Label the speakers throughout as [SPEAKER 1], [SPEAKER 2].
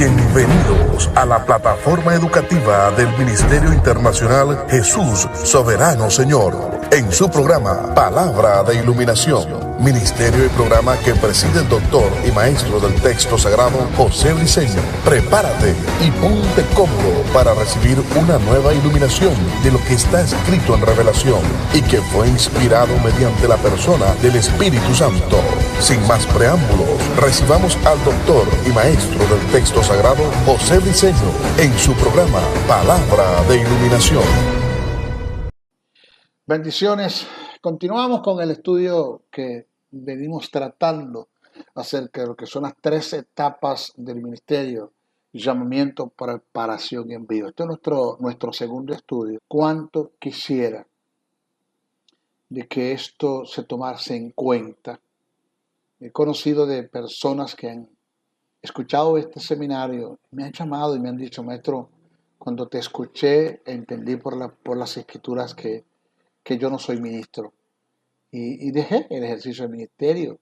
[SPEAKER 1] Bienvenidos a la plataforma educativa del Ministerio Internacional Jesús Soberano Señor, en su programa Palabra de Iluminación, ministerio y programa que preside el doctor y maestro del texto sagrado José Briceño. Prepárate y ponte cómodo para recibir una nueva iluminación de lo que está escrito en Revelación y que fue inspirado mediante la persona del Espíritu Santo. Sin más preámbulos, recibamos al doctor y maestro del texto sagrado José Briceño en su programa Palabra de Iluminación.
[SPEAKER 2] Bendiciones. Continuamos con el estudio que venimos tratando acerca de lo que son las 3 etapas del ministerio: llamamiento, preparación y envío. Este es nuestro segundo estudio. ¿Cuánto quisiera de que esto se tomase en cuenta? He conocido de personas que han escuchado este seminario, me han llamado y me han dicho: maestro, cuando te escuché entendí por las escrituras que yo no soy ministro y dejé el ejercicio del ministerio.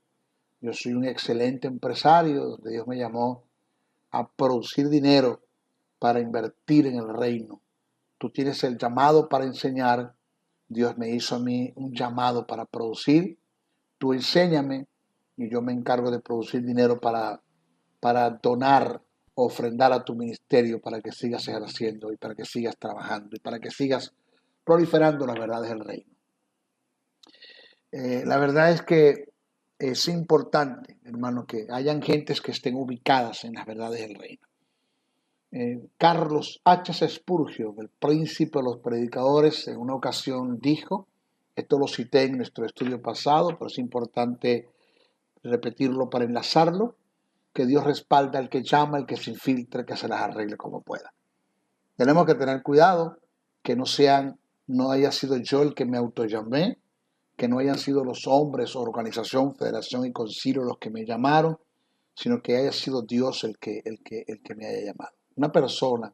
[SPEAKER 2] Yo soy un excelente empresario donde Dios me llamó a producir dinero para invertir en el reino. Tú tienes el llamado para enseñar, Dios me hizo a mí un llamado para producir, tú enséñame y yo me encargo de producir dinero para donar, ofrendar a tu ministerio para que sigas ejerciendo y para que sigas trabajando y para que sigas proliferando las verdades del reino. La verdad es que es importante, hermano, que hayan gentes que estén ubicadas en las verdades del reino. Carlos H. Spurgeon, el príncipe de los predicadores, en una ocasión dijo, esto lo cité en nuestro estudio pasado, pero es importante repetirlo para enlazarlo, que Dios respalda al que llama, al que se infiltre, que se las arregle como pueda. Tenemos que tener cuidado que no haya sido yo el que me autollamé, que no hayan sido los hombres, organización, federación y concilio los que me llamaron, sino que haya sido Dios el que me haya llamado. Una persona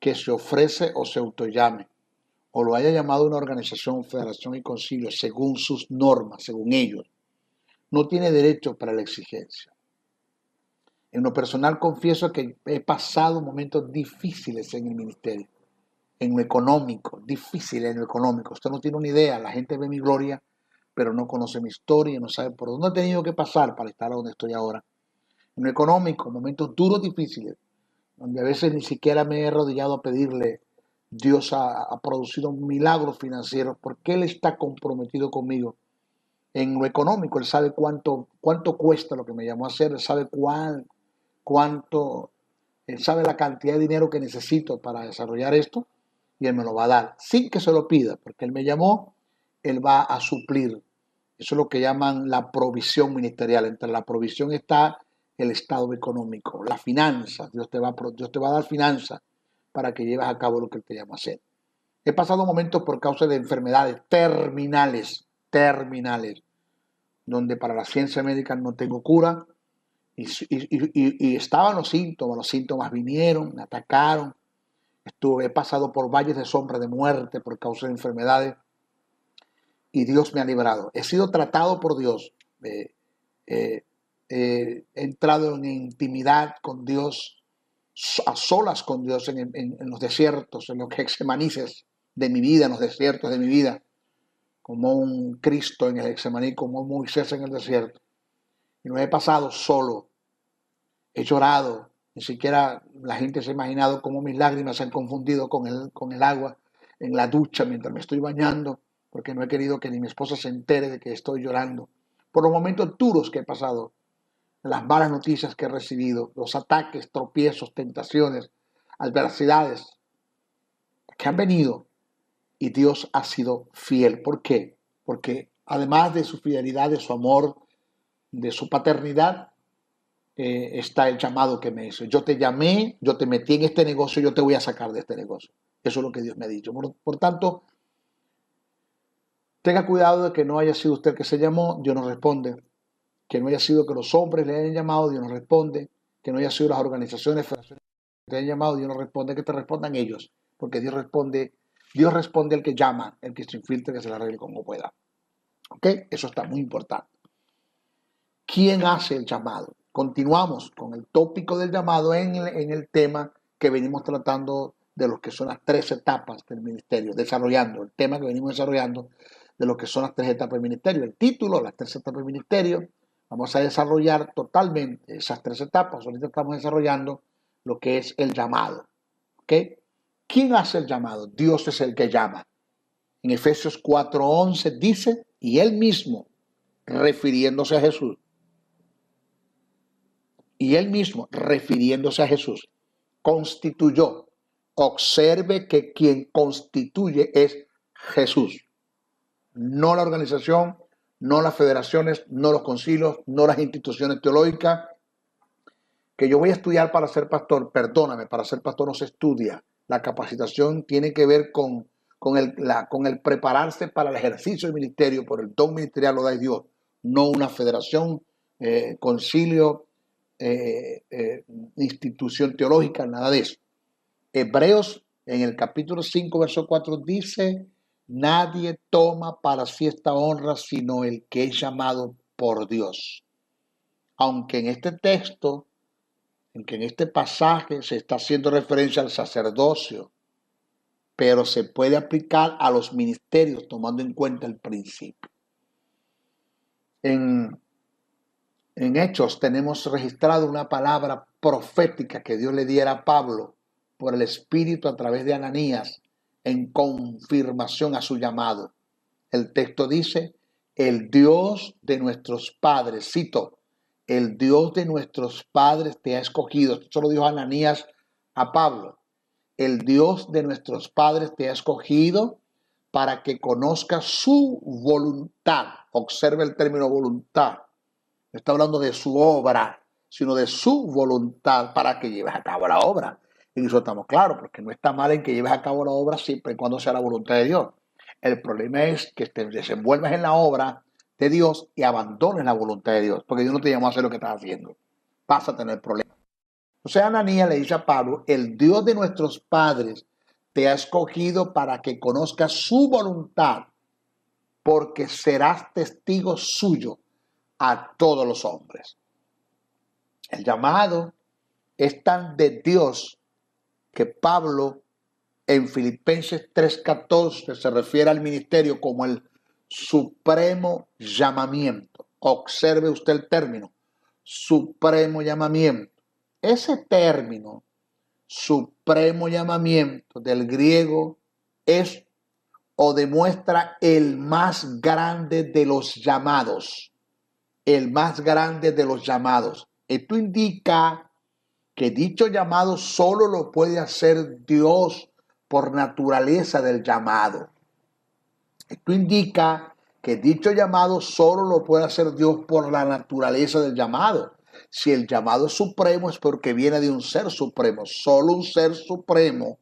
[SPEAKER 2] que se ofrece o se autollame, o lo haya llamado una organización, federación y concilio según sus normas, según ellos, no tiene derecho para la exigencia. En lo personal confieso que he pasado momentos difíciles en el ministerio, en lo económico, difícil en lo económico. Usted no tiene una idea, la gente ve mi gloria, pero no conoce mi historia, no sabe por dónde he tenido que pasar para estar donde estoy ahora. En lo económico, momentos duros, difíciles, donde a veces ni siquiera me he arrodillado a pedirle. Dios ha producido milagros financieros porque Él está comprometido conmigo. En lo económico, Él sabe cuánto cuesta lo que me llamó a hacer, Él sabe Él sabe la cantidad de dinero que necesito para desarrollar esto, y Él me lo va a dar, sin que se lo pida, porque Él me llamó, Él va a suplir. Eso es lo que llaman la provisión ministerial. Entre la provisión está el estado económico, la finanza. Dios te va a dar finanzas para que lleves a cabo lo que Él te llama a hacer. He pasado momentos por causa de enfermedades terminales, donde para la ciencia médica no tengo cura, y estaban los síntomas vinieron, me atacaron. He pasado por valles de sombra de muerte por causa de enfermedades y Dios me ha librado. He sido tratado por Dios. He entrado en intimidad con Dios, a solas con Dios en los desiertos, en los Getsemaníes de mi vida, en los desiertos de mi vida, como un Cristo en el Getsemaní, como un Moisés en el desierto. Y no he pasado solo. He llorado. Ni siquiera la gente se ha imaginado cómo mis lágrimas se han confundido con el agua en la ducha mientras me estoy bañando, porque no he querido que ni mi esposa se entere de que estoy llorando. Por los momentos duros que he pasado, las malas noticias que he recibido, los ataques, tropiezos, tentaciones, adversidades que han venido, y Dios ha sido fiel. ¿Por qué? Porque además de su fidelidad, de su amor, de su paternidad, está el llamado que me hizo. Yo te llamé, yo te metí en este negocio, yo te voy a sacar de este negocio. Eso es lo que Dios me ha dicho. Por tanto, tenga cuidado de que no haya sido usted el que se llamó, Dios no responde. Que no haya sido que los hombres le hayan llamado, Dios no responde. Que no haya sido las organizaciones, federaciones que te hayan llamado, Dios no responde. Que te respondan ellos. Porque Dios responde al que llama, el que se infiltre, que se la arregle como pueda. ¿Ok? Eso está muy importante. ¿Quién hace el llamado? Continuamos con el tópico del llamado en el tema que venimos tratando de lo que son las 3 etapas del ministerio, desarrollando el tema que venimos desarrollando de lo que son las 3 etapas del ministerio. El título, las 3 etapas del ministerio, vamos a desarrollar totalmente esas 3 etapas. Ahorita estamos desarrollando lo que es el llamado. ¿Ok? ¿Quién hace el llamado? Dios es el que llama. En Efesios 4:11 dice, y él mismo, refiriéndose a Jesús, constituyó. Observe que quien constituye es Jesús. No la organización, no las federaciones, no los concilios, no las instituciones teológicas. Que yo voy a estudiar para ser pastor, perdóname, para ser pastor no se estudia. La capacitación tiene que ver con el prepararse para el ejercicio del ministerio, por el don ministerial lo da Dios, no una federación, concilio, institución teológica, nada de eso. Hebreos en el capítulo 5, verso 4 dice, nadie toma para sí esta honra sino el que es llamado por Dios. Aunque en este texto, en este pasaje se está haciendo referencia al sacerdocio, pero se puede aplicar a los ministerios tomando en cuenta el principio. En Hechos tenemos registrado una palabra profética que Dios le diera a Pablo por el Espíritu a través de Ananías en confirmación a su llamado. El texto dice, el Dios de nuestros padres, cito, el Dios de nuestros padres te ha escogido. Esto lo dijo Ananías a Pablo. El Dios de nuestros padres te ha escogido para que conozcas su voluntad. Observe el término voluntad. No está hablando de su obra, sino de su voluntad para que lleves a cabo la obra. Y eso estamos claros, porque no está mal en que lleves a cabo la obra siempre y cuando sea la voluntad de Dios. El problema es que te desenvuelvas en la obra de Dios y abandones la voluntad de Dios, porque Dios no te llamó a hacer lo que estás haciendo. Vas a tener problemas. O sea, Ananías le dice a Pablo, el Dios de nuestros padres te ha escogido para que conozcas su voluntad, porque serás testigo suyo a todos los hombres. El llamado es tan de Dios que Pablo en Filipenses 3:14 se refiere al ministerio como el supremo llamamiento. Observe usted el término, supremo llamamiento. Ese término, supremo llamamiento del griego, es o demuestra el más grande de los llamados. El más grande de los llamados. Esto indica que dicho llamado solo lo puede hacer Dios por naturaleza del llamado. Esto indica que dicho llamado solo lo puede hacer Dios por la naturaleza del llamado. Si el llamado es supremo es porque viene de un ser supremo. Solo un ser supremo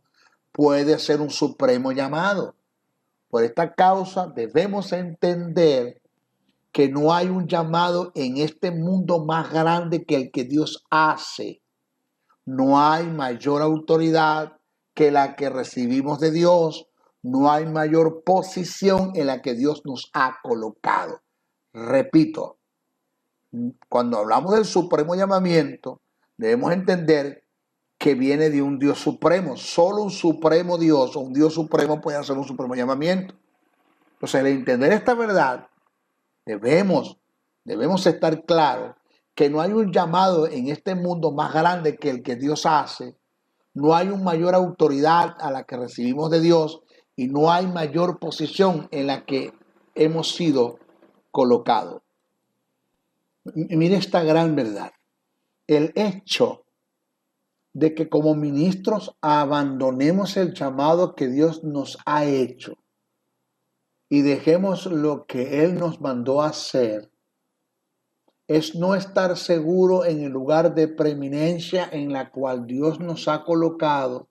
[SPEAKER 2] puede ser un supremo llamado. Por esta causa debemos entender que no hay un llamado en este mundo más grande que el que Dios hace. No hay mayor autoridad que la que recibimos de Dios. No hay mayor posición en la que Dios nos ha colocado. Repito, cuando hablamos del supremo llamamiento, debemos entender que viene de un Dios supremo. Solo un supremo Dios o un Dios supremo puede hacer un supremo llamamiento. Entonces, al entender esta verdad, debemos estar claros que no hay un llamado en este mundo más grande que el que Dios hace. No hay una mayor autoridad a la que recibimos de Dios y no hay mayor posición en la que hemos sido colocados. Mire esta gran verdad. El hecho de que como ministros abandonemos el llamado que Dios nos ha hecho y dejemos lo que Él nos mandó a hacer es no estar seguro en el lugar de preeminencia en la cual Dios nos ha colocado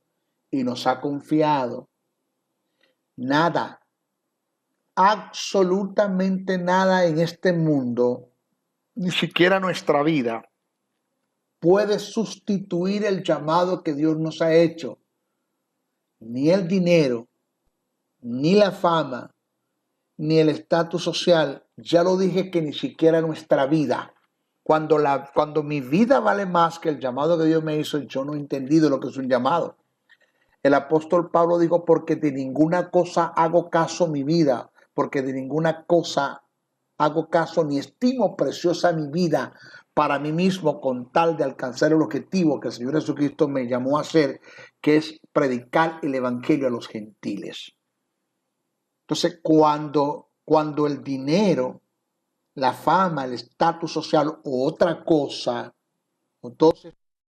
[SPEAKER 2] y nos ha confiado. Nada, absolutamente nada en este mundo, ni siquiera nuestra vida, puede sustituir el llamado que Dios nos ha hecho. Ni el dinero, ni la fama, ni el estatus social. Ya lo dije que ni siquiera nuestra vida Cuando mi vida vale más que el llamado que Dios me hizo, yo no he entendido lo que es un llamado. El apóstol Pablo dijo, porque de ninguna cosa hago caso mi vida, porque de ninguna cosa hago caso ni estimo preciosa mi vida para mí mismo con tal de alcanzar el objetivo que el Señor Jesucristo me llamó a hacer, que es predicar el evangelio a los gentiles. Entonces, cuando el dinero, la fama, el estatus social o otra cosa, o todos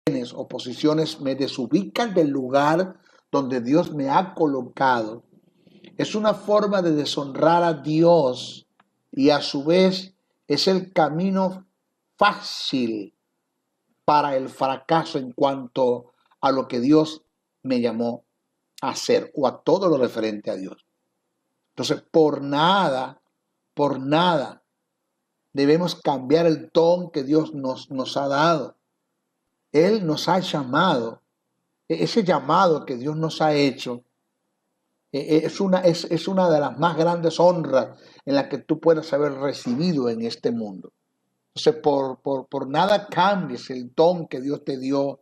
[SPEAKER 2] bienes o posiciones me desubican del lugar donde Dios me ha colocado, es una forma de deshonrar a Dios y a su vez es el camino fácil para el fracaso en cuanto a lo que Dios me llamó a hacer o a todo lo referente a Dios. Entonces, por nada debemos cambiar el don que Dios nos ha dado. Él nos ha llamado. Ese llamado que Dios nos ha hecho es una de las más grandes honras en las que tú puedes haber recibido en este mundo. Entonces, por nada cambies el don que Dios te dio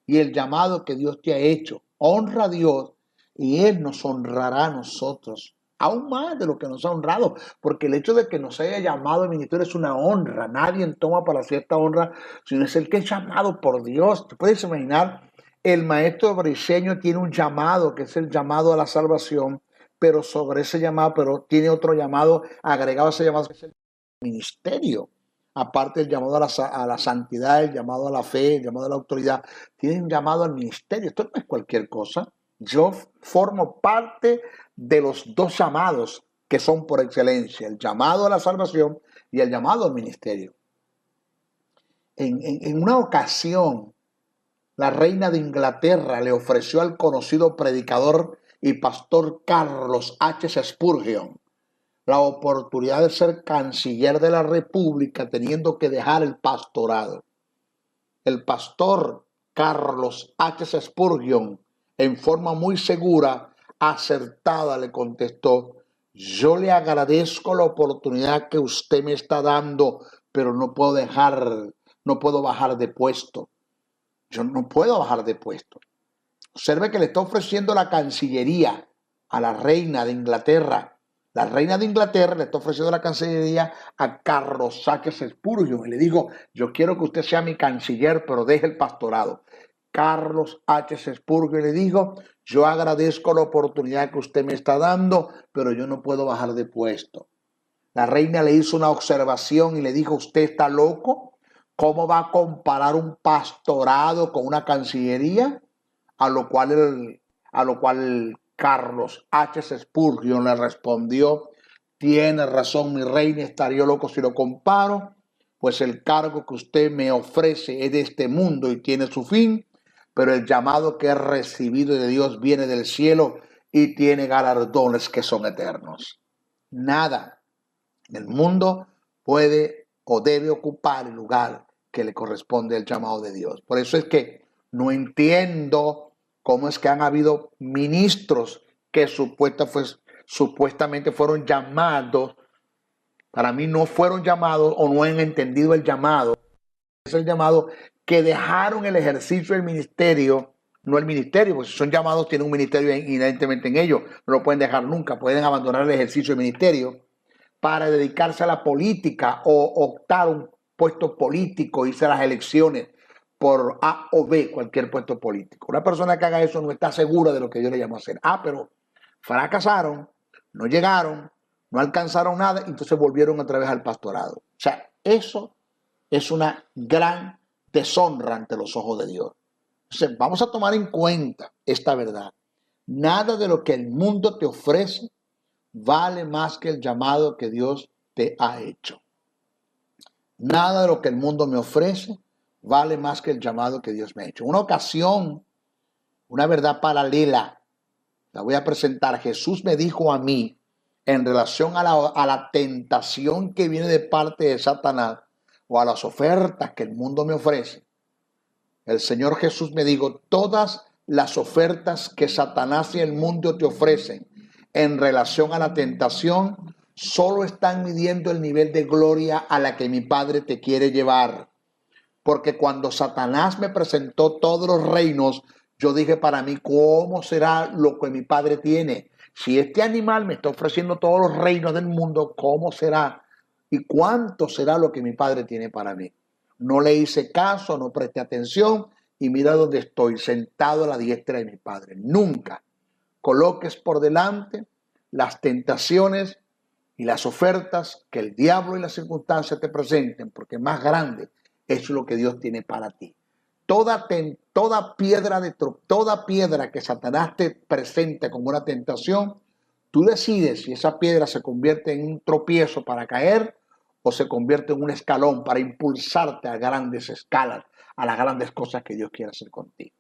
[SPEAKER 2] y el llamado que Dios te ha hecho. Honra a Dios y Él nos honrará a nosotros, aún más de lo que nos ha honrado, porque el hecho de que nos haya llamado al ministerio es una honra. Nadie toma para cierta honra, sino es el que es llamado por Dios. ¿Te puedes imaginar? El maestro briseño tiene un llamado, que es el llamado a la salvación, pero sobre ese llamado, pero tiene otro llamado agregado a ese llamado, que es el ministerio. Aparte del llamado a la santidad, el llamado a la fe, el llamado a la autoridad, tiene un llamado al ministerio. Esto no es cualquier cosa. Yo formo parte de los dos llamados que son por excelencia, el llamado a la salvación y el llamado al ministerio. En una ocasión, la reina de Inglaterra le ofreció al conocido predicador y pastor Carlos H. Spurgeon la oportunidad de ser canciller de la República, teniendo que dejar el pastorado. El pastor Carlos H. Spurgeon, en forma muy segura, acertada, le contestó: yo le agradezco la oportunidad que usted me está dando, pero no puedo bajar de puesto. Yo no puedo bajar de puesto. Observe que le está ofreciendo la cancillería a la reina de Inglaterra. La reina de Inglaterra le está ofreciendo la cancillería a Carlos H. Spurgeon y le digo: yo quiero que usted sea mi canciller, pero deje el pastorado. Carlos H. Spurgeon le dijo: yo agradezco la oportunidad que usted me está dando, pero yo no puedo bajar de puesto. La reina le hizo una observación y le dijo: ¿usted está loco? ¿Cómo va a comparar un pastorado con una cancillería? A lo cual Carlos H. Spurgeon le respondió: tiene razón, mi reina, estaría loco si lo comparo, pues el cargo que usted me ofrece es de este mundo y tiene su fin, pero el llamado que he recibido de Dios viene del cielo y tiene galardones que son eternos. Nada en el mundo puede o debe ocupar el lugar que le corresponde al llamado de Dios. Por eso es que no entiendo cómo es que han habido ministros que supuestamente fueron llamados. Para mí no fueron llamados o no han entendido el llamado. Es el llamado que dejaron el ejercicio del ministerio, no el ministerio, porque si son llamados tienen un ministerio inherentemente en ellos. No lo pueden dejar nunca, pueden abandonar el ejercicio del ministerio para dedicarse a la política o optar un puesto político, irse a las elecciones por A o B, cualquier puesto político. Una persona que haga eso no está segura de lo que Dios le llamó a hacer. Pero fracasaron, no llegaron, no alcanzaron nada, entonces volvieron otra vez al pastorado. O sea, eso es una gran deshonra ante los ojos de Dios. Entonces, vamos a tomar en cuenta esta verdad. Nada de lo que el mundo te ofrece vale más que el llamado que Dios te ha hecho. Nada de lo que el mundo me ofrece vale más que el llamado que Dios me ha hecho. Una ocasión, una verdad paralela, la voy a presentar. Jesús me dijo a mí, en relación a la tentación que viene de parte de Satanás o a las ofertas que el mundo me ofrece. El Señor Jesús me dijo: todas las ofertas que Satanás y el mundo te ofrecen en relación a la tentación solo están midiendo el nivel de gloria a la que mi Padre te quiere llevar. Porque cuando Satanás me presentó todos los reinos, yo dije para mí, ¿cómo será lo que mi Padre tiene? Si este animal me está ofreciendo todos los reinos del mundo, ¿cómo será? ¿Y cuánto será lo que mi Padre tiene para mí? No le hice caso, no presté atención y mira dónde estoy, sentado a la diestra de mi Padre. Nunca coloques por delante las tentaciones y las ofertas que el diablo y las circunstancias te presenten, porque más grande es lo que Dios tiene para ti. Toda piedra que Satanás te presente como una tentación, tú decides si esa piedra se convierte en un tropiezo para caer o se convierte en un escalón para impulsarte a grandes escalas, a las grandes cosas que Dios quiere hacer contigo.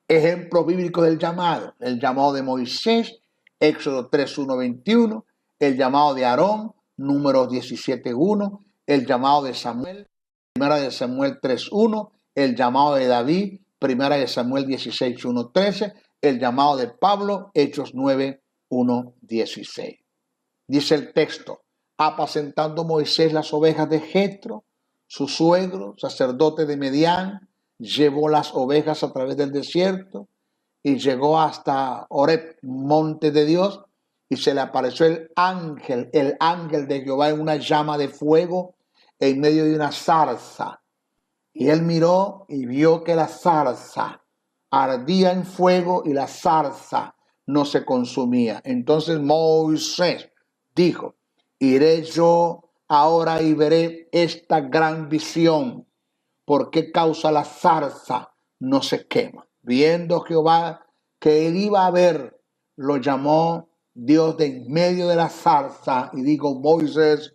[SPEAKER 2] Ejemplo bíblico del llamado. El llamado de Moisés, Éxodo 3, 1, 21. El llamado de Aarón, Números 17, 1. El llamado de Samuel, Primera de Samuel 3, 1. El llamado de David, Primera de Samuel 16, 1, 13. El llamado de Pablo, Hechos 9, 1, 16. Dice el texto, apacentando Moisés las ovejas de Jetro, su suegro, sacerdote de Medián, llevó las ovejas a través del desierto y llegó hasta Horeb, monte de Dios, y se le apareció el ángel de Jehová en una llama de fuego en medio de una zarza. Y él miró y vio que la zarza ardía en fuego y la zarza no se consumía. Entonces Moisés dijo, iré yo ahora y veré esta gran visión. ¿Por qué causa la zarza no se quema? Viendo Jehová que él iba a ver, lo llamó Dios de en medio de la zarza y dijo, Moisés,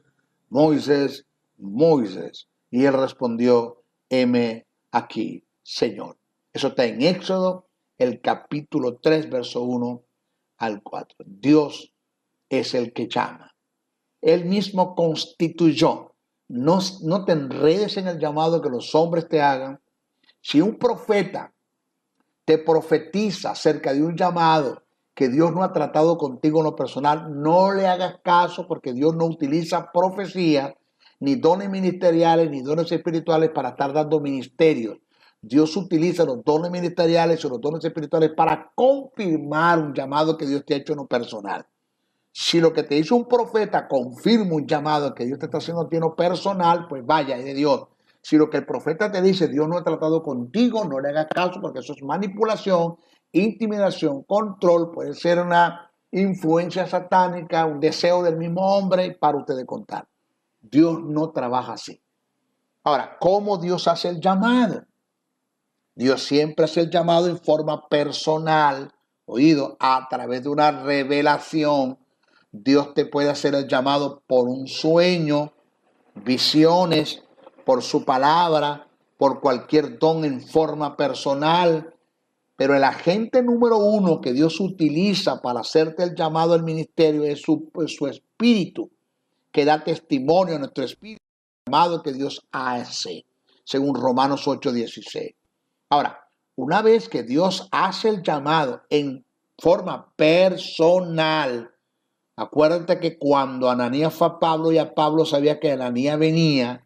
[SPEAKER 2] Moisés, Moisés. Y él respondió, heme aquí, Señor. Eso está en Éxodo, el capítulo 3, verso 1 al 4. Dios es el que llama. Él mismo constituyó. No te enredes en el llamado que los hombres te hagan. Si un profeta te profetiza acerca de un llamado que Dios no ha tratado contigo en lo personal, no le hagas caso porque Dios no utiliza profecía, ni dones ministeriales, ni dones espirituales para estar dando ministerios. Dios utiliza los dones ministeriales y los dones espirituales para confirmar un llamado que Dios te ha hecho en lo personal. Si lo que te hizo un profeta confirma un llamado que Dios te está haciendo a ti en lo personal, pues vaya, es de Dios. Si lo que el profeta te dice, Dios no ha tratado contigo, no le hagas caso porque eso es manipulación, intimidación, control, puede ser una influencia satánica, un deseo del mismo hombre, para usted de contar. Dios no trabaja así. Ahora, ¿cómo Dios hace el llamado? Dios siempre hace el llamado en forma personal, oído, a través de una revelación. Dios te puede hacer el llamado por un sueño, visiones, por su palabra, por cualquier don en forma personal. Pero el agente número uno que Dios utiliza para hacerte el llamado al ministerio es su espíritu, que da testimonio a nuestro espíritu, el llamado que Dios hace, según Romanos 8:16. Ahora, una vez que Dios hace el llamado en forma personal, acuérdate que cuando Ananías fue a Pablo, ya Pablo sabía que Ananías venía,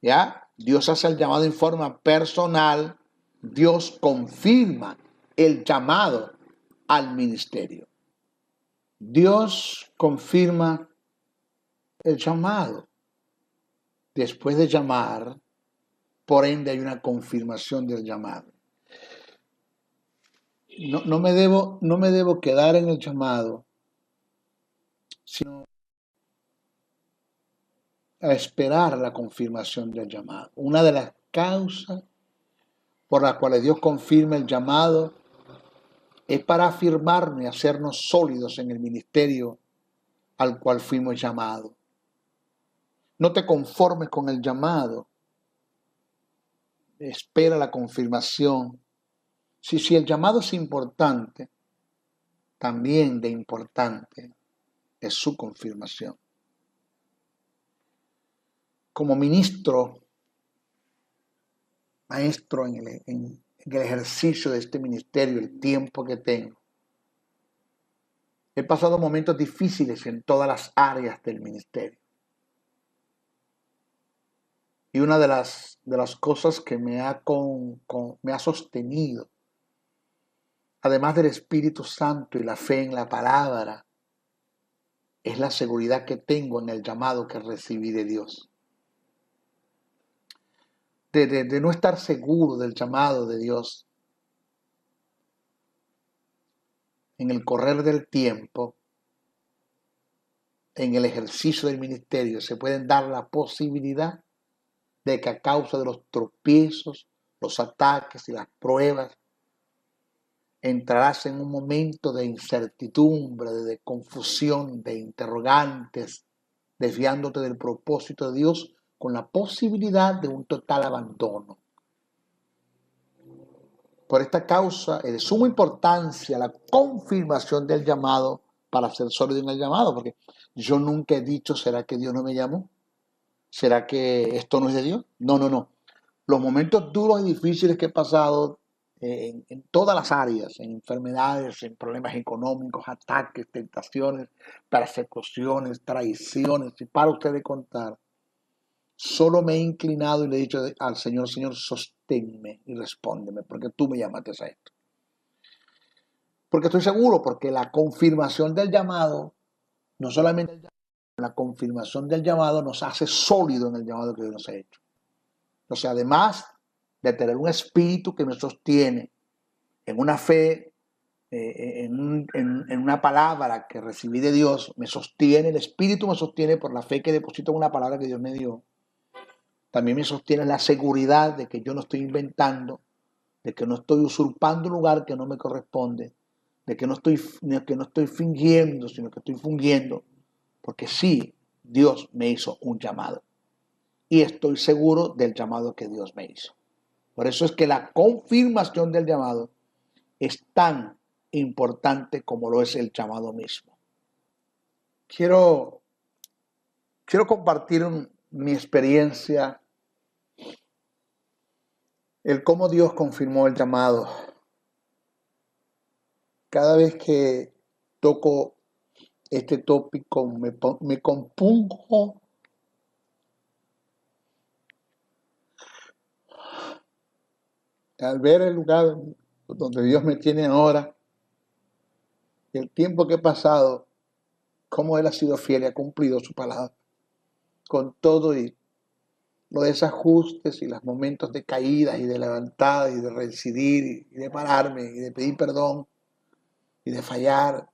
[SPEAKER 2] ¿ya? Dios hace el llamado en forma personal, Dios confirma el llamado al ministerio. Dios confirma el llamado. Después de llamar, por ende hay una confirmación del llamado. No me debo quedar en el llamado, sino a esperar la confirmación del llamado. Una de las causas por las cuales Dios confirma el llamado es para afirmarnos y hacernos sólidos en el ministerio al cual fuimos llamados. No te conformes con el llamado. Espera la confirmación. Si el llamado es importante, también de importante es su confirmación. Como ministro, maestro en el ejercicio de este ministerio, el tiempo que tengo, he pasado momentos difíciles en todas las áreas del ministerio. Y una de las cosas que me ha sostenido, además del Espíritu Santo y la fe en la palabra, es la seguridad que tengo en el llamado que recibí de Dios. De no estar seguro del llamado de Dios, en el correr del tiempo, en el ejercicio del ministerio, se pueden dar la posibilidad de que a causa de los tropiezos, los ataques y las pruebas, entrarás en un momento de incertidumbre, de confusión, de interrogantes, desviándote del propósito de Dios con la posibilidad de un total abandono. Por esta causa es de suma importancia la confirmación del llamado para ser sólido en el llamado, porque yo nunca he dicho, ¿será que Dios no me llamó? ¿Será que esto no es de Dios? No, no, no. Los momentos duros y difíciles que he pasado en todas las áreas, en enfermedades, en problemas económicos, ataques, tentaciones, persecuciones, traiciones, y para usted de contar, solo me he inclinado y le he dicho al Señor, Señor, sosténme y respóndeme, porque tú me llamaste a esto. Porque estoy seguro, porque la confirmación del llamado, no solamente el llamado, la confirmación del llamado nos hace sólido en el llamado que Dios nos ha hecho. O sea, además de tener un espíritu que me sostiene en una fe, en una palabra que recibí de Dios, me sostiene, el espíritu me sostiene por la fe que deposito en una palabra que Dios me dio. También me sostiene la seguridad de que yo no estoy inventando, de que no estoy usurpando un lugar que no me corresponde, de que no estoy fingiendo, sino que estoy fungiendo, porque sí, Dios me hizo un llamado. Y estoy seguro del llamado que Dios me hizo. Por eso es que la confirmación del llamado es tan importante como lo es el llamado mismo. Quiero compartir mi experiencia, el cómo Dios confirmó el llamado. Cada vez que toco este tópico me compunjo al ver el lugar donde Dios me tiene ahora, el tiempo que he pasado, cómo Él ha sido fiel y ha cumplido su palabra, con todo y los desajustes y los momentos de caídas y de levantadas y de reincidir y de pararme y de pedir perdón y de fallar.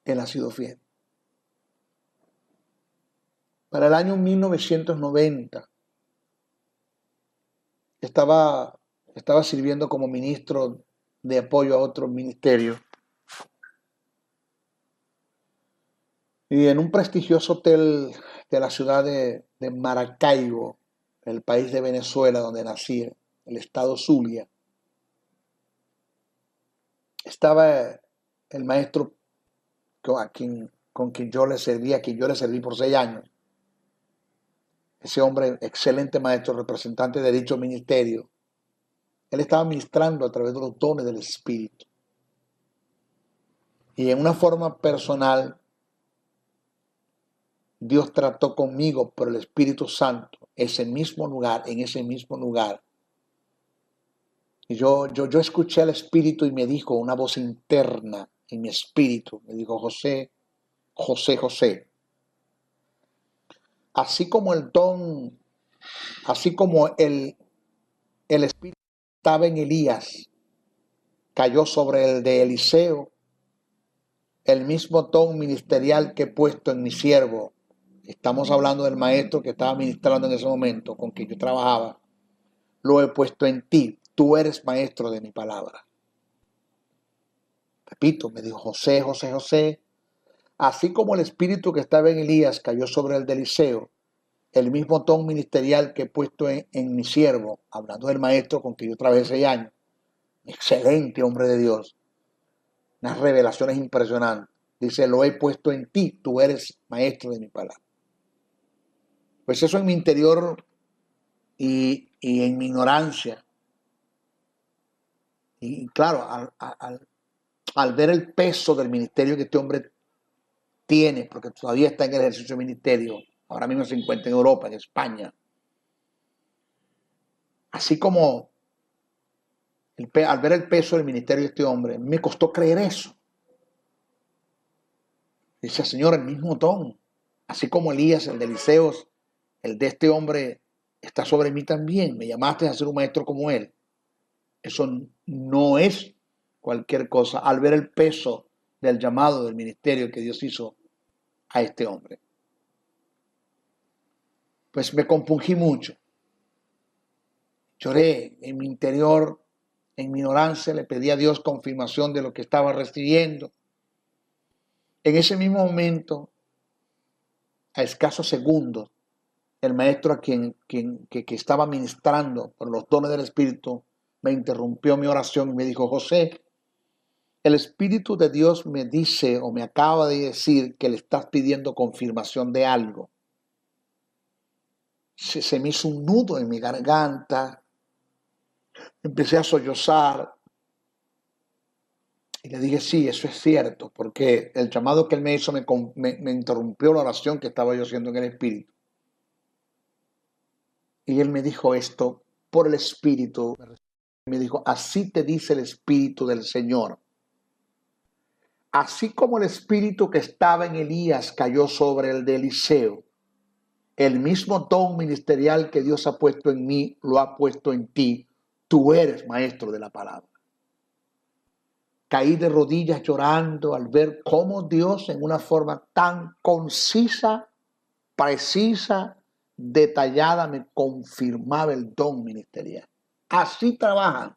[SPEAKER 2] Él ha sido fiel. Para el año 1990 estaba sirviendo como ministro de apoyo a otro ministerio. Y en un prestigioso hotel de la ciudad de Maracaibo, el país de Venezuela donde nací, el estado Zulia, estaba el maestro con quien yo le serví por 6 años. Ese hombre, excelente maestro, representante de dicho ministerio, él estaba ministrando a través de los dones del Espíritu. Y en una forma personal, Dios trató conmigo por el Espíritu Santo, en ese mismo lugar. Y yo escuché al Espíritu y me dijo una voz interna en mi espíritu, me dijo, José, José, José. Así como el Espíritu estaba en Elías, cayó sobre el de Eliseo, el mismo don ministerial que he puesto en mi siervo. Estamos hablando del maestro que estaba ministrando en ese momento, con quien yo trabajaba. Lo he puesto en ti. Tú eres maestro de mi palabra. Repito, me dijo José, José, José. Así como el espíritu que estaba en Elías cayó sobre el de Eliseo, el mismo don ministerial que he puesto en mi siervo, hablando del maestro con quien yo trabajé 6 años. Excelente hombre de Dios. Unas revelaciones impresionantes. Dice, lo he puesto en ti. Tú eres maestro de mi palabra. Pues eso en mi interior y en mi ignorancia. Y claro, al ver el peso del ministerio que este hombre tiene, porque todavía está en el ejercicio del ministerio, ahora mismo se encuentra en Europa, en España, Así como al ver el peso del ministerio de este hombre, me costó creer eso. Dice, Señor, el mismo don, así como Elías, el de Eliseos, el de este hombre está sobre mí también. Me llamaste a ser un maestro como él. Eso no es cualquier cosa al ver el peso del llamado del ministerio que Dios hizo a este hombre. Pues me compungí mucho. Lloré en mi interior, en mi ignorancia, le pedí a Dios confirmación de lo que estaba recibiendo. En ese mismo momento, a escasos segundos, el maestro que estaba ministrando por los dones del Espíritu me interrumpió mi oración y me dijo, José, el Espíritu de Dios me dice o me acaba de decir que le estás pidiendo confirmación de algo. Se me hizo un nudo en mi garganta, empecé a sollozar y le dije, sí, eso es cierto, porque el llamado que él me hizo me interrumpió la oración que estaba yo haciendo en el Espíritu. Y él me dijo esto por el Espíritu. Me dijo, así te dice el Espíritu del Señor. Así como el Espíritu que estaba en Elías cayó sobre el de Eliseo, el mismo don ministerial que Dios ha puesto en mí, lo ha puesto en ti. Tú eres maestro de la palabra. Caí de rodillas llorando al ver cómo Dios en una forma tan concisa, precisa, detallada me confirmaba el don ministerial. Así trabajan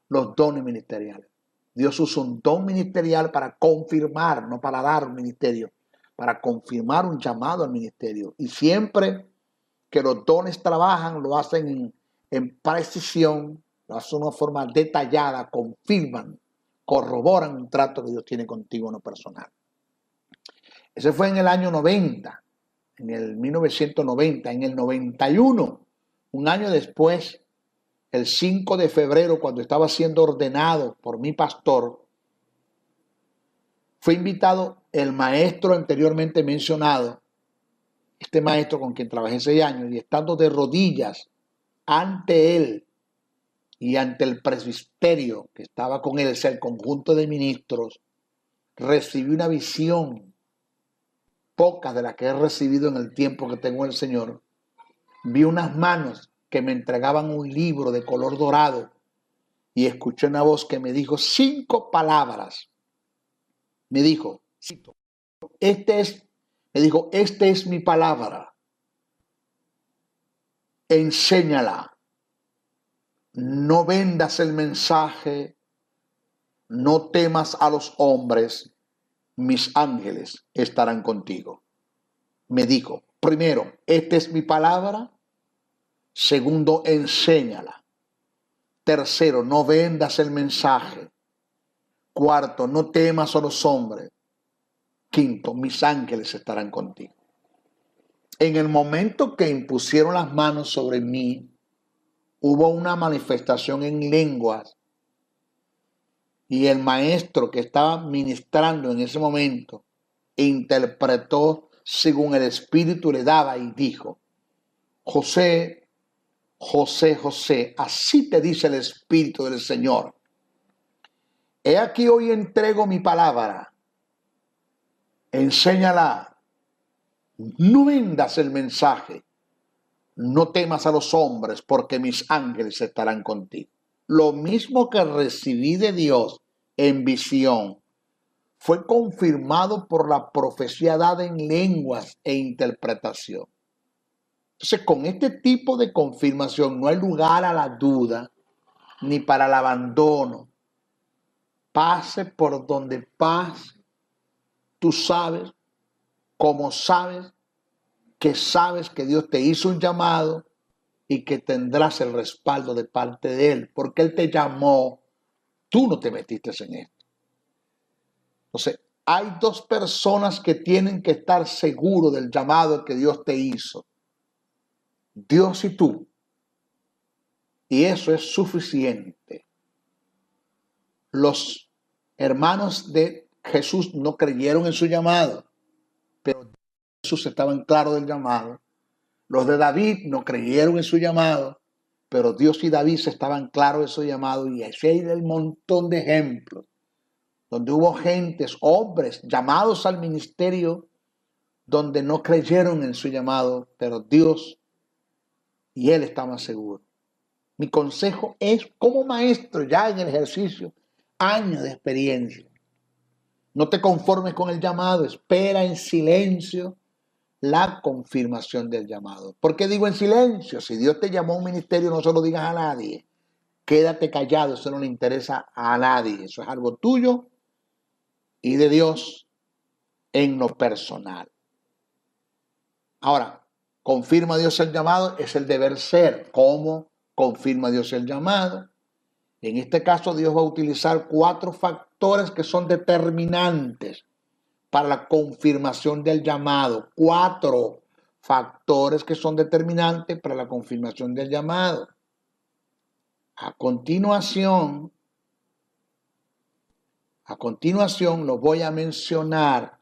[SPEAKER 2] los dones ministeriales. Dios usa un don ministerial para confirmar, no para dar un ministerio, para confirmar un llamado al ministerio. Y siempre que los dones trabajan, lo hacen en precisión, lo hacen de una forma detallada, confirman, corroboran un trato que Dios tiene contigo en lo personal. Ese fue en el año 90, en el 1990, en el 91, un año después, el 5 de febrero, cuando estaba siendo ordenado por mi pastor, fue invitado el maestro anteriormente mencionado, este maestro con quien trabajé 6 años, y estando de rodillas ante él y ante el presbiterio que estaba con él, el conjunto de ministros, recibí una visión, pocas de las que he recibido en el tiempo que tengo el Señor. Vi unas manos que me entregaban un libro de color dorado y escuché una voz que me dijo 5 palabras. Me dijo, esta es mi palabra. Enséñala. No vendas el mensaje. No temas a los hombres. Mis ángeles estarán contigo. Me dijo, primero, esta es mi palabra. Segundo, enséñala. Tercero, no vendas el mensaje. Cuarto, no temas a los hombres. Quinto, mis ángeles estarán contigo. En el momento que impusieron las manos sobre mí, hubo una manifestación en lenguas y el maestro que estaba ministrando en ese momento interpretó según el Espíritu le daba y dijo, José, José, José, así te dice el Espíritu del Señor. He aquí hoy entrego mi palabra. Enséñala. No vendas el mensaje. No temas a los hombres, porque mis ángeles estarán contigo. Lo mismo que recibí de Dios en visión fue confirmado por la profecía dada en lenguas e interpretación. Entonces, con este tipo de confirmación no hay lugar a la duda ni para el abandono. Pase por donde pase, tú sabes, como sabes que Dios te hizo un llamado y que tendrás el respaldo de parte de Él, porque Él te llamó, tú no te metiste en esto. Entonces, hay 2 personas que tienen que estar seguros del llamado que Dios te hizo. Dios y tú. Y eso es suficiente. Los hermanos de Jesús no creyeron en su llamado, pero Jesús estaban claros del llamado. Los de David no creyeron en su llamado, pero Dios y David se estaban claros de su llamado, y así hay un montón de ejemplos donde hubo gentes, hombres llamados al ministerio, donde no creyeron en su llamado, pero Dios y él estaban seguros. Mi consejo es, como maestro ya en el ejercicio, años de experiencia, no te conformes con el llamado, espera en silencio la confirmación del llamado. ¿Por qué digo en silencio? Si Dios te llamó a un ministerio, no se lo digas a nadie. Quédate callado, eso no le interesa a nadie. Eso es algo tuyo y de Dios en lo personal. Ahora, ¿confirma Dios el llamado? Es el deber ser. ¿Cómo confirma Dios el llamado? En este caso, Dios va a utilizar 4 factores que son determinantes para la confirmación del llamado. 4 factores que son determinantes para la confirmación del llamado. A continuación los voy a mencionar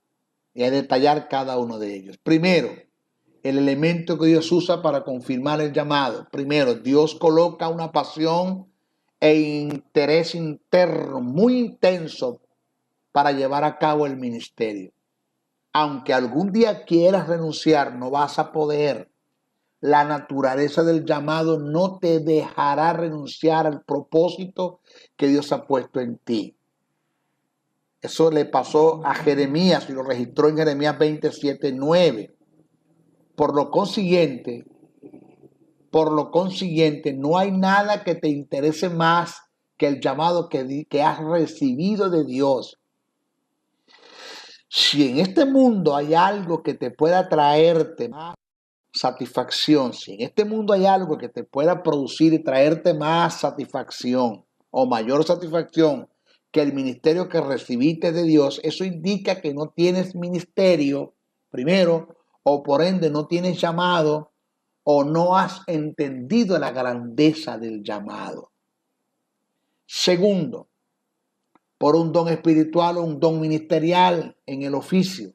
[SPEAKER 2] y a detallar cada uno de ellos. Primero, el elemento que Dios usa para confirmar el llamado. Primero, Dios coloca una pasión e interés interno muy intenso para llevar a cabo el ministerio. Aunque algún día quieras renunciar, no vas a poder. La naturaleza del llamado no te dejará renunciar al propósito que Dios ha puesto en ti. Eso le pasó a Jeremías y lo registró en Jeremías 27:9. Por lo consiguiente, no hay nada que te interese más que el llamado que has recibido de Dios. Si en este mundo hay algo que te pueda traerte más satisfacción, si en este mundo hay algo que te pueda producir y traerte más satisfacción o mayor satisfacción que el ministerio que recibiste de Dios, eso indica que no tienes ministerio, primero, o por ende no tienes llamado, o no has entendido la grandeza del llamado. Segundo, por un don espiritual o un don ministerial en el oficio.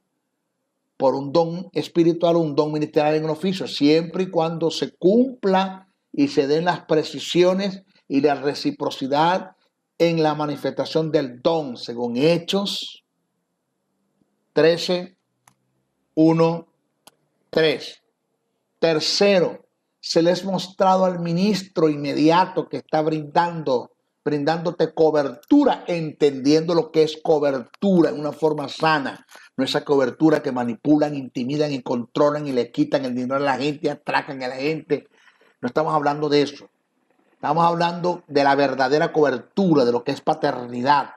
[SPEAKER 2] Por un don espiritual o un don ministerial en el oficio, siempre y cuando se cumpla y se den las precisiones y la reciprocidad en la manifestación del don, según Hechos 13:1-3. Tercero, se les ha mostrado al ministro inmediato que está brindándote cobertura, entendiendo lo que es cobertura en una forma sana. No esa cobertura que manipulan, intimidan y controlan y le quitan el dinero a la gente, atracan a la gente. No estamos hablando de eso. Estamos hablando de la verdadera cobertura, de lo que es paternidad,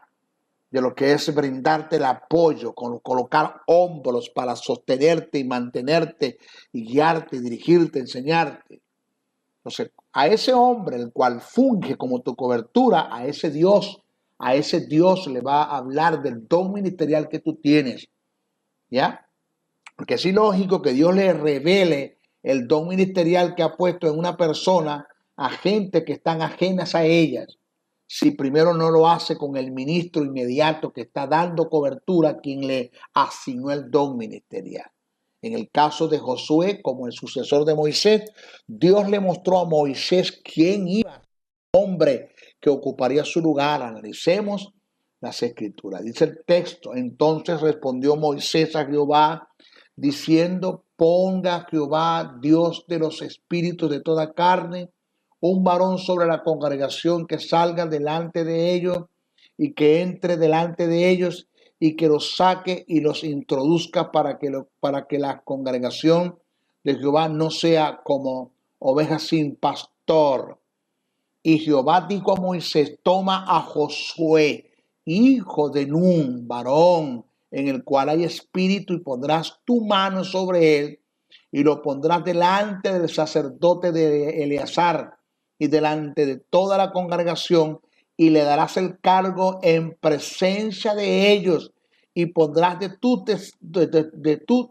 [SPEAKER 2] de lo que es brindarte el apoyo, colocar hombros para sostenerte y mantenerte y guiarte, dirigirte, enseñarte. Entonces, a ese hombre, el cual funge como tu cobertura, a ese Dios le va a hablar del don ministerial que tú tienes. ¿Ya? Porque es ilógico que Dios le revele el don ministerial que ha puesto en una persona a gente que están ajenas a ellas, si primero no lo hace con el ministro inmediato que está dando cobertura a quien le asignó el don ministerial. En el caso de Josué, como el sucesor de Moisés, Dios le mostró a Moisés quién iba a ser el hombre que ocuparía su lugar. Analicemos las escrituras. Dice el texto: entonces respondió Moisés a Jehová, diciendo: ponga Jehová, Dios de los espíritus de toda carne, un varón sobre la congregación que salga delante de ellos y que entre delante de ellos y que los saque y los introduzca para que la congregación de Jehová no sea como ovejas sin pastor. Y Jehová dijo a Moisés: toma a Josué, hijo de Nun, varón en el cual hay espíritu, y pondrás tu mano sobre él y lo pondrás delante del sacerdote de Eleazar y delante de toda la congregación, y le darás el cargo en presencia de ellos, y pondrás de tu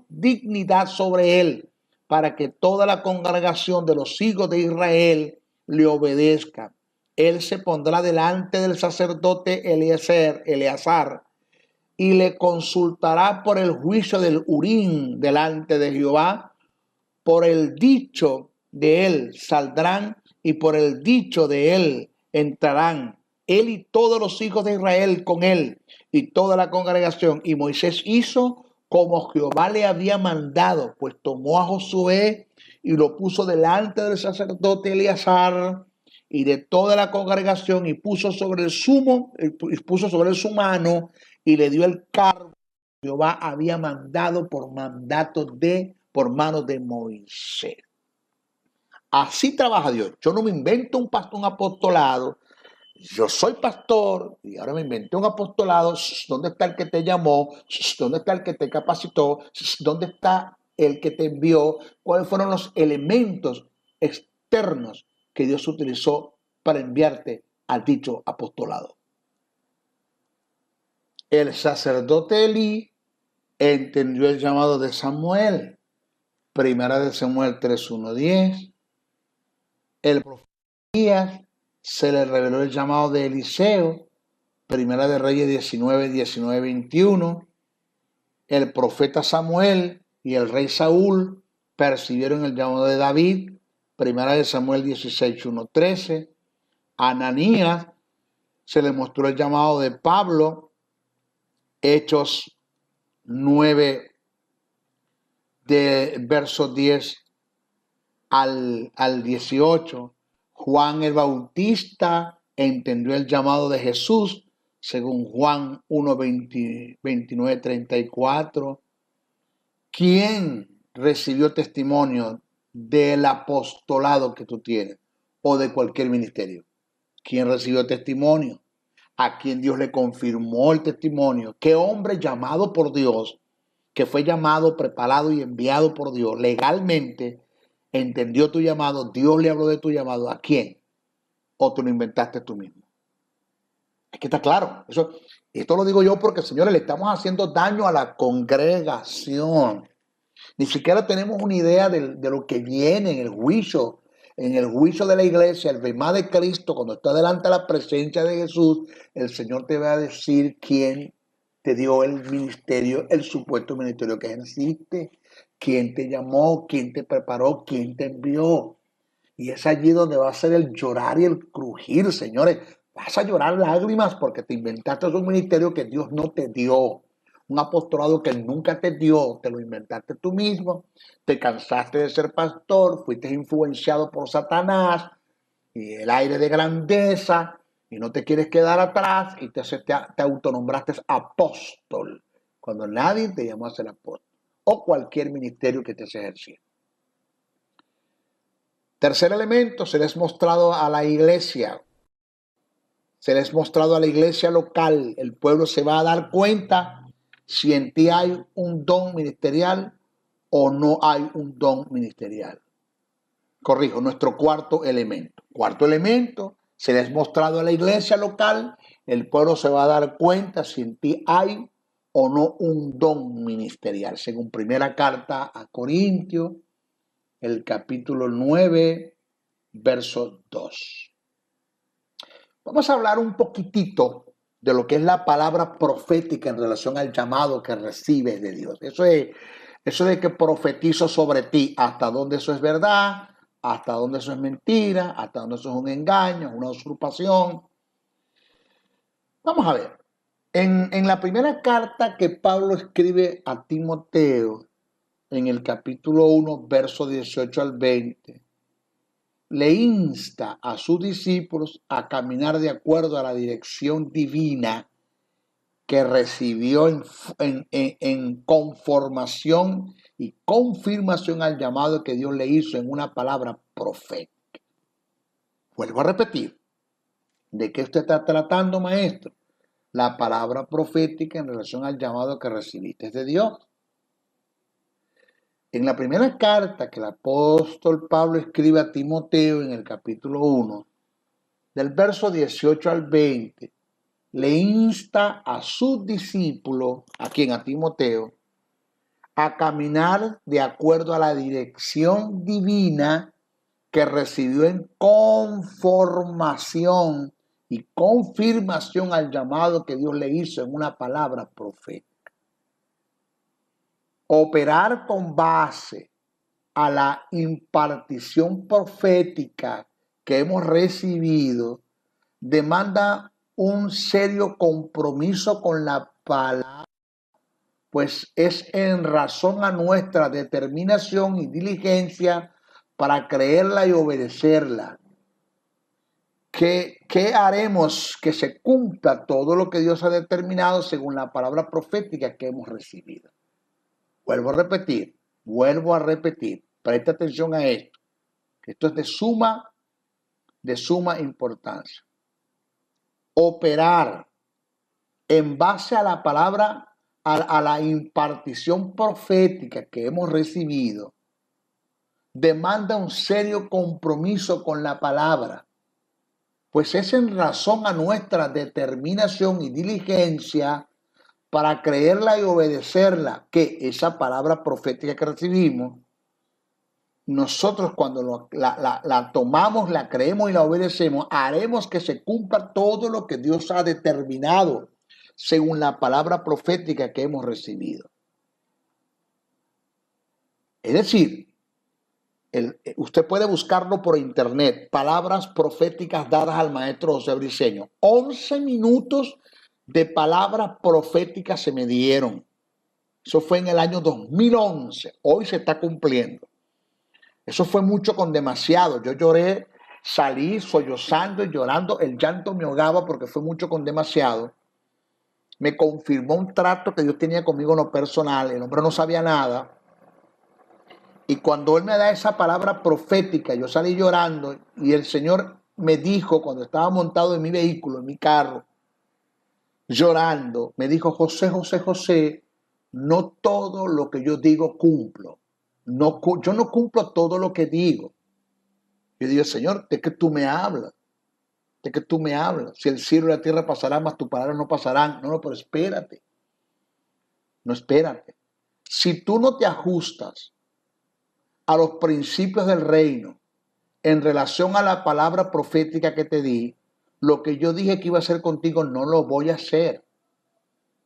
[SPEAKER 2] dignidad sobre él, para que toda la congregación de los hijos de Israel le obedezca. Él se pondrá delante del sacerdote Eleazar y le consultará por el juicio del Urim delante de Jehová. Por el dicho de él saldrán y por el dicho de él entrarán él y todos los hijos de Israel con él y toda la congregación. Y Moisés hizo como Jehová le había mandado, pues tomó a Josué y lo puso delante del sacerdote Eleazar y de toda la congregación, y puso sobre su mano y le dio el cargo que Jehová había mandado por manos de Moisés. Así trabaja Dios. Yo no me invento un apostolado. Yo soy pastor y ahora me inventé un apostolado. ¿Dónde está el que te llamó? ¿Dónde está el que te capacitó? ¿Dónde está el que te envió? ¿Cuáles fueron los elementos externos que Dios utilizó para enviarte al dicho apostolado? El sacerdote Elí entendió el llamado de Samuel. Primera de Samuel 3:1-10. El profeta Elías se le reveló el llamado de Eliseo. Primera de Reyes 19:19-21. El profeta Samuel y el rey Saúl percibieron el llamado de David. Primera de Samuel 16:1-13. A Ananías se le mostró el llamado de Pablo. Hechos 9, de versos 10 al 18. Juan el Bautista entendió el llamado de Jesús, según Juan 1, 29, 34. ¿Quién recibió testimonio del apostolado que tú tienes o de cualquier ministerio? ¿Quién recibió testimonio? ¿A quién Dios le confirmó el testimonio? ¿Qué hombre llamado por Dios, que fue llamado, preparado y enviado por Dios legalmente, entendió tu llamado? Dios le habló de tu llamado. ¿A quién? ¿O tú lo inventaste tú mismo? Es que está claro. Esto lo digo yo porque, señores, le estamos haciendo daño a la congregación. Ni siquiera tenemos una idea de lo que viene en el juicio de la iglesia, el bemá de Cristo. Cuando está delante de la presencia de Jesús, el Señor te va a decir quién te dio el ministerio, el supuesto ministerio que ejerciste, quién te llamó, quién te preparó, quién te envió. Y es allí donde va a ser el llorar y el crujir, señores. Vas a llorar lágrimas porque te inventaste un ministerio que Dios no te dio. Un apostolado que Él nunca te dio, te lo inventaste tú mismo. Te cansaste de ser pastor, fuiste influenciado por Satanás y el aire de grandeza y no te quieres quedar atrás y te autonombraste apóstol cuando nadie te llamó a ser apóstol o cualquier ministerio que te estés ejerciendo. Tercer elemento, se les ha mostrado a la iglesia. Se les ha mostrado a la iglesia local. El pueblo se va a dar cuenta si en ti hay un don ministerial o no hay un don ministerial. Corrijo, nuestro cuarto elemento. Cuarto elemento, se les ha mostrado a la iglesia local. El pueblo se va a dar cuenta si en ti hay o no un don ministerial. Según primera carta a Corintios, el capítulo 9, verso 2. Vamos a hablar un poquitito de lo que es la palabra profética en relación al llamado que recibes de Dios. Eso de que profetizo sobre ti, hasta dónde eso es verdad, hasta dónde eso es mentira, hasta dónde eso es un engaño, una usurpación. Vamos a ver. En la primera carta que Pablo escribe a Timoteo, en el capítulo 1, verso 18 al 20, le insta a sus discípulos a caminar de acuerdo a la dirección divina que recibió en conformación y confirmación al llamado que Dios le hizo en una palabra profética. Vuelvo a repetir, ¿de qué usted está tratando, maestro? La palabra profética en relación al llamado que recibiste de Dios. En la primera carta que el apóstol Pablo escribe a Timoteo, en el capítulo 1, del verso 18 al 20, le insta a sus discípulos, a Timoteo, a caminar de acuerdo a la dirección divina que recibió en conformación y confirmación al llamado que Dios le hizo en una palabra profética. Operar con base a la impartición profética que hemos recibido demanda un serio compromiso con la palabra, pues es en razón a nuestra determinación y diligencia para creerla y obedecerla. ¿Qué haremos que se cumpla todo lo que Dios ha determinado según la palabra profética que hemos recibido? Vuelvo a repetir, presta atención a esto, que esto es de suma importancia. Operar en base a la palabra, a la impartición profética que hemos recibido, demanda un serio compromiso con la palabra, pues es en razón a nuestra determinación y diligencia para creerla y obedecerla que esa palabra profética que recibimos, nosotros cuando la tomamos, la creemos y la obedecemos, haremos que se cumpla todo lo que Dios ha determinado según la palabra profética que hemos recibido. Es decir, usted puede buscarlo por internet, palabras proféticas dadas al maestro José Briceño. 11 minutos de palabras proféticas se me dieron. Eso fue en el año 2011. Hoy se está cumpliendo. Eso fue mucho con demasiado. Yo lloré, salí sollozando y llorando. El llanto me ahogaba porque fue mucho con demasiado. Me confirmó un trato que Dios tenía conmigo en lo personal. El hombre no sabía nada. Y cuando él me da esa palabra profética, yo salí llorando y el Señor me dijo, cuando estaba montado en mi vehículo, en mi carro, llorando, me dijo: José, no todo lo que yo digo cumplo. Yo no cumplo todo lo que digo. Yo digo: Señor, ¿de qué tú me hablas? ¿De qué tú me hablas? Si el cielo y la tierra pasarán, mas tus palabras no pasarán. No, pero espérate. No, espérate. Si tú no te ajustas a los principios del reino en relación a la palabra profética que te di, lo que yo dije que iba a hacer contigo no lo voy a hacer.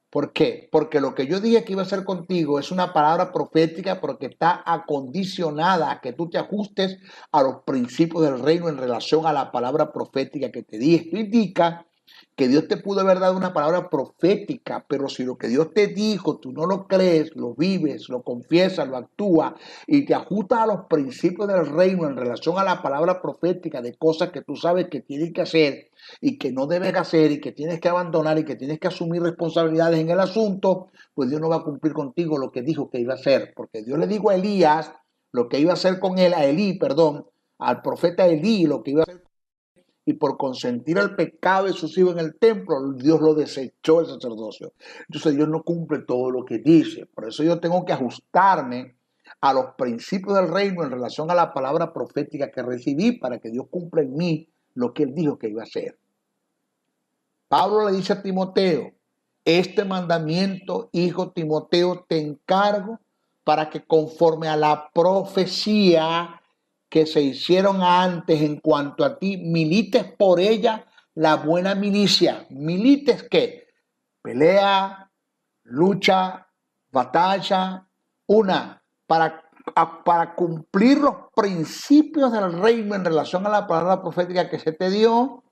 [SPEAKER 2] ¿Por qué? Porque lo que yo dije que iba a hacer contigo es una palabra profética porque está acondicionada a que tú te ajustes a los principios del reino en relación a la palabra profética que te di. Esto indica que Dios te pudo haber dado una palabra profética, pero si lo que Dios te dijo tú no lo crees, lo vives, lo confiesas, lo actúas y te ajustas a los principios del reino en relación a la palabra profética de cosas que tú sabes que tienes que hacer y que no debes hacer y que tienes que abandonar y que tienes que asumir responsabilidades en el asunto, pues Dios no va a cumplir contigo lo que dijo que iba a hacer, porque Dios le dijo a Elías lo que iba a hacer con él, al profeta Elí, lo que iba a hacer, y por consentir el pecado de sus hijos en el templo, Dios lo desechó el sacerdocio. Entonces Dios no cumple todo lo que dice. Por eso yo tengo que ajustarme a los principios del reino en relación a la palabra profética que recibí para que Dios cumpla en mí lo que él dijo que iba a hacer. Pablo le dice a Timoteo: este mandamiento, hijo Timoteo, te encargo para que conforme a la profecía que se hicieron antes en cuanto a ti, milites por ella la buena milicia. ¿Milites qué? Pelea, lucha, batalla, para cumplir los principios del reino en relación a la palabra profética que se te dio,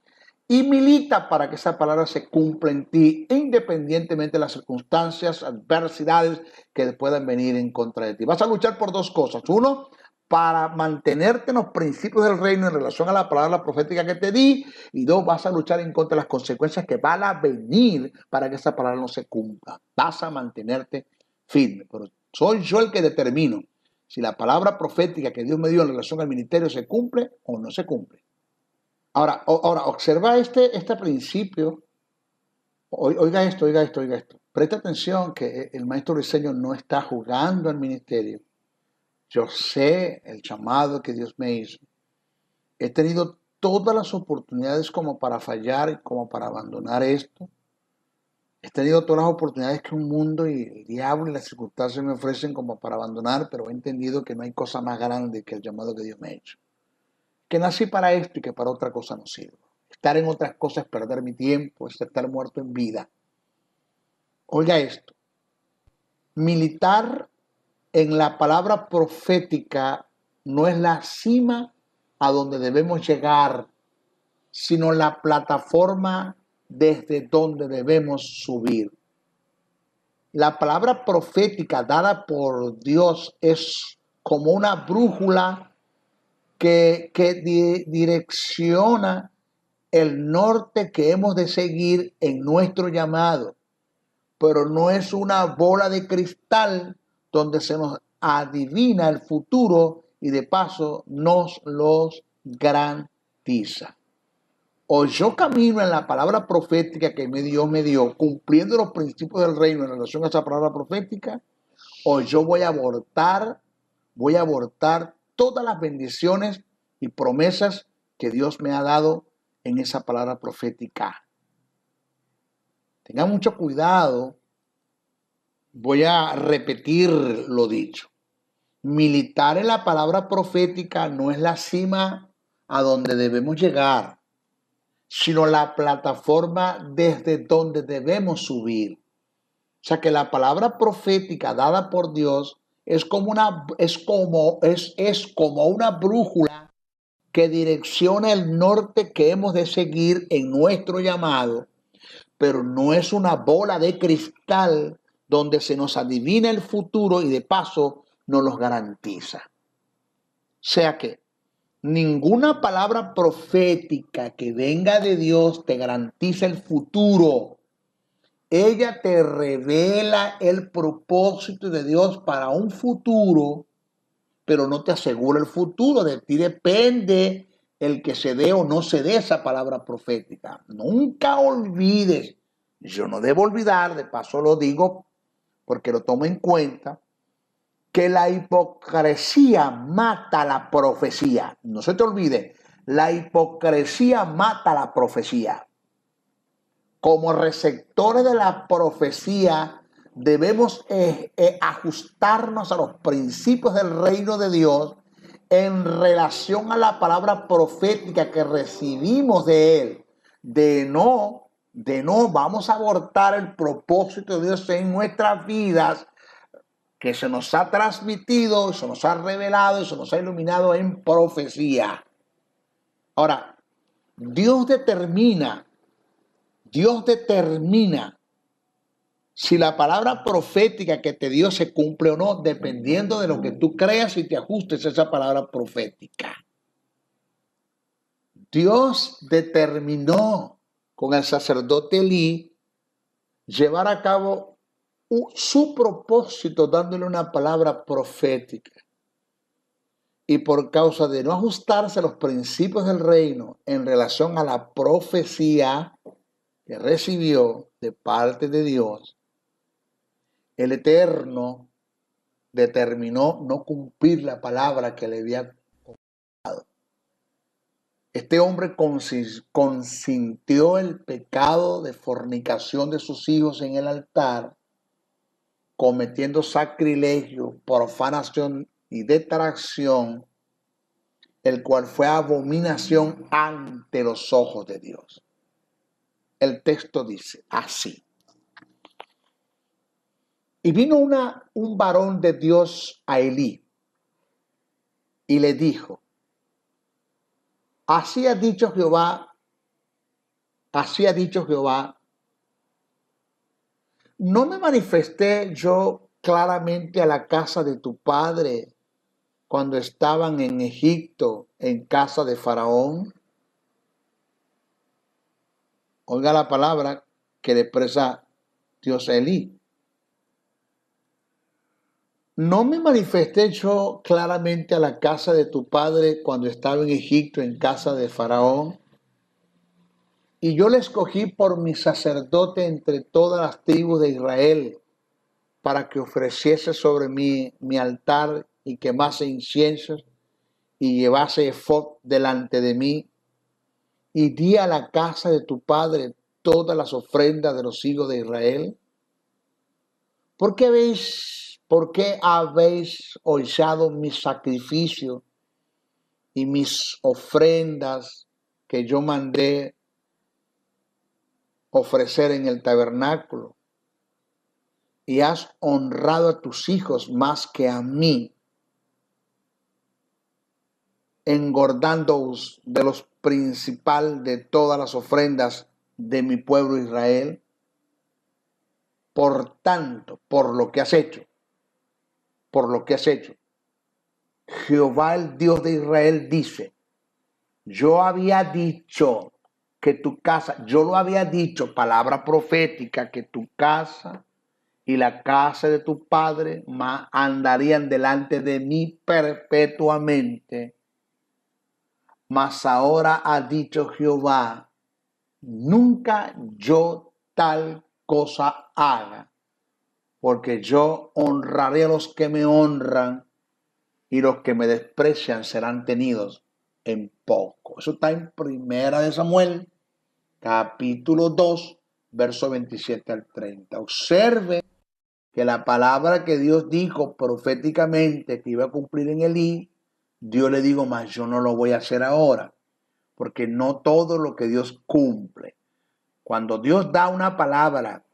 [SPEAKER 2] y milita para que esa palabra se cumpla en ti, independientemente de las circunstancias, adversidades que puedan venir en contra de ti. Vas a luchar por dos cosas. Uno, para mantenerte en los principios del reino en relación a la palabra profética que te di. Y dos, vas a luchar en contra de las consecuencias que van a venir para que esa palabra no se cumpla. Vas a mantenerte firme. Pero soy yo el que determino si la palabra profética que Dios me dio en relación al ministerio se cumple o no se cumple. Ahora observa este principio. Oiga esto. Presta atención que el maestro Briceño no está jugando al ministerio. Yo sé el llamado que Dios me hizo. He tenido todas las oportunidades como para fallar y como para abandonar esto. He tenido todas las oportunidades que un mundo y el diablo y las circunstancias me ofrecen como para abandonar, pero he entendido que no hay cosa más grande que el llamado que Dios me ha hecho. Que nací para esto y que para otra cosa no sirvo. Estar en otras cosas es perder mi tiempo, es estar muerto en vida. Oiga esto. Militar en la palabra profética no es la cima a donde debemos llegar, sino la plataforma desde donde debemos subir. La palabra profética dada por Dios es como una brújula que direcciona el norte que hemos de seguir en nuestro llamado, pero no es una bola de cristal donde se nos adivina el futuro y de paso nos los garantiza. O yo camino en la palabra profética que Dios me dio, cumpliendo los principios del reino en relación a esa palabra profética, o yo voy a abortar todas las bendiciones y promesas que Dios me ha dado en esa palabra profética. Tengan mucho cuidado. Voy a repetir lo dicho. Militar en la palabra profética no es la cima a donde debemos llegar, sino la plataforma desde donde debemos subir. O sea que la palabra profética dada por Dios es como una brújula que direcciona el norte que hemos de seguir en nuestro llamado, pero no es una bola de cristal donde se nos adivina el futuro y de paso nos los garantiza. O sea que ninguna palabra profética que venga de Dios te garantiza el futuro. Ella te revela el propósito de Dios para un futuro, pero no te asegura el futuro. De ti depende el que se dé o no se dé esa palabra profética. Nunca olvides, yo no debo olvidar, de paso lo digo porque lo tomo en cuenta, que la hipocresía mata la profecía. No se te olvide, la hipocresía mata la profecía. Como receptores de la profecía, debemos ajustarnos a los principios del reino de Dios en relación a la palabra profética que recibimos de Él. De no vamos a abortar el propósito de Dios en nuestras vidas, que se nos ha transmitido, se nos ha revelado y se nos ha iluminado en profecía. Ahora, Dios determina si la palabra profética que te dio se cumple o no, dependiendo de lo que tú creas y te ajustes a esa palabra profética. Dios determinó con el sacerdote Elí llevar a cabo su propósito dándole una palabra profética. Y por causa de no ajustarse a los principios del reino en relación a la profecía que recibió de parte de Dios, el Eterno determinó no cumplir la palabra que le había dado. Este hombre consintió el pecado de fornicación de sus hijos en el altar, cometiendo sacrilegio, profanación y detracción, el cual fue abominación ante los ojos de Dios. El texto dice así: y vino un varón de Dios a Elí y le dijo: así ha dicho Jehová, ¿no me manifesté yo claramente a la casa de tu padre cuando estaban en Egipto, en casa de Faraón? Oiga la palabra que le expresa Dios a Elí. ¿No me manifesté yo claramente a la casa de tu padre cuando estaba en Egipto, en casa de Faraón? Y yo le escogí por mi sacerdote entre todas las tribus de Israel, para que ofreciese sobre mí mi altar y quemase inciensos y llevase efod delante de mí. Y di a la casa de tu padre todas las ofrendas de los hijos de Israel. ¿Por qué habéis hollado mis sacrificios y mis ofrendas que yo mandé ofrecer en el tabernáculo? Y has honrado a tus hijos más que a mí. engordándoos de los principal de todas las ofrendas de mi pueblo Israel? Por tanto, por lo que has hecho, Jehová el Dios de Israel dice, yo había dicho que tu casa, yo lo había dicho, palabra profética, que tu casa y la casa de tu padre andarían delante de mí perpetuamente. Mas ahora ha dicho Jehová, nunca yo tal cosa haga, porque yo honraré a los que me honran y los que me desprecian serán tenidos en poco. Eso está en Primera de Samuel, capítulo 2, verso 27 al 30. Observe que la palabra que Dios dijo proféticamente que iba a cumplir en Elí, Dios le dijo, mas yo no lo voy a hacer ahora, porque no todo lo que Dios cumple. Cuando Dios da una palabra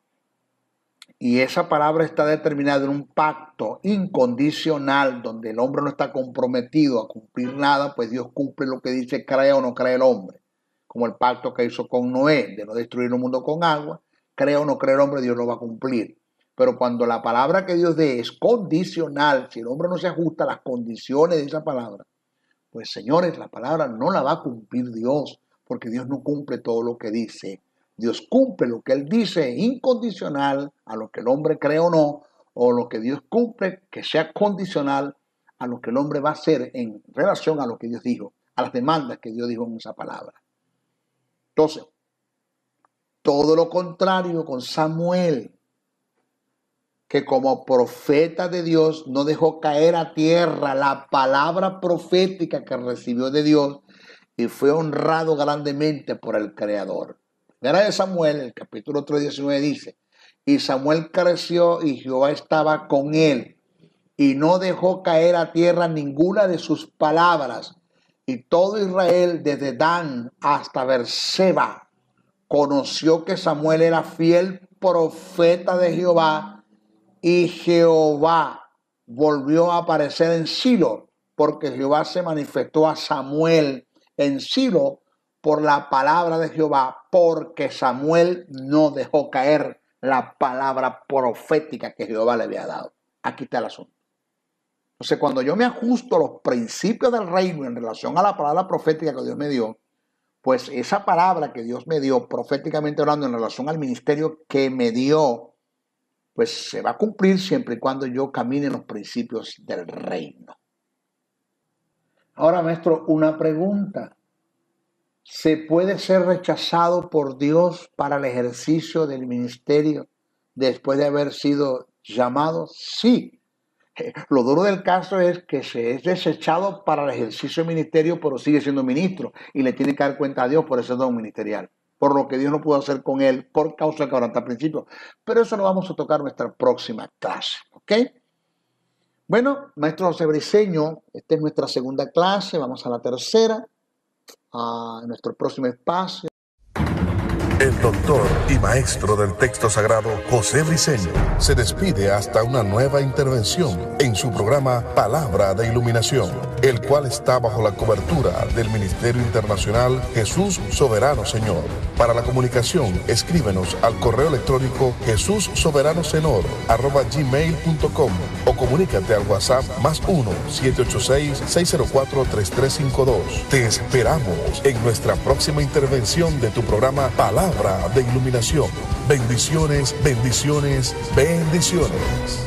[SPEAKER 2] y esa palabra está determinada en un pacto incondicional donde el hombre no está comprometido a cumplir nada, pues Dios cumple lo que dice, crea o no crea el hombre. Como el pacto que hizo con Noé de no destruir el mundo con agua, crea o no crea el hombre, Dios lo va a cumplir. Pero cuando la palabra que Dios dé es condicional, si el hombre no se ajusta a las condiciones de esa palabra, pues señores, la palabra no la va a cumplir Dios, porque Dios no cumple todo lo que dice. Dios cumple lo que Él dice incondicional a lo que el hombre cree o no, o lo que Dios cumple que sea condicional a lo que el hombre va a hacer en relación a lo que Dios dijo, a las demandas que Dios dijo en esa palabra. Entonces, todo lo contrario con Samuel, que como profeta de Dios no dejó caer a tierra la palabra profética que recibió de Dios y fue honrado grandemente por el Creador. Primera de Samuel, el capítulo 3:19 dice, y Samuel creció y Jehová estaba con él y no dejó caer a tierra ninguna de sus palabras. Y todo Israel, desde Dan hasta Berseba, conoció que Samuel era fiel profeta de Jehová, y Jehová volvió a aparecer en Silo, porque Jehová se manifestó a Samuel en Silo por la palabra de Jehová, porque Samuel no dejó caer la palabra profética que Jehová le había dado. Aquí está el asunto. Entonces, cuando yo me ajusto a los principios del reino en relación a la palabra profética que Dios me dio, pues esa palabra que Dios me dio, proféticamente hablando, en relación al ministerio que me dio, pues se va a cumplir siempre y cuando yo camine en los principios del reino. Ahora, maestro, una pregunta. ¿Se puede ser rechazado por Dios para el ejercicio del ministerio después de haber sido llamado? Sí. Lo duro del caso es que se es desechado para el ejercicio del ministerio, pero sigue siendo ministro y le tiene que dar cuenta a Dios por ese don ministerial, por lo que Dios no pudo hacer con él por causa de quebrantar principios. Pero eso lo vamos a tocar en nuestra próxima clase, ¿ok? Bueno, maestro José Briceño, esta es nuestra segunda clase, vamos a la tercera, a nuestro próximo espacio.
[SPEAKER 1] El doctor y maestro del texto sagrado José Briceño se despide hasta una nueva intervención en su programa Palabra de Iluminación, el cual está bajo la cobertura del Ministerio Internacional Jesús Soberano Señor. Para la comunicación, escríbenos al correo electrónico jesussoberanosenor@gmail.com o comunícate al WhatsApp +1 786-604-3352. Te esperamos en nuestra próxima intervención de tu programa Palabra de Iluminación. Bendiciones, bendiciones, bendiciones.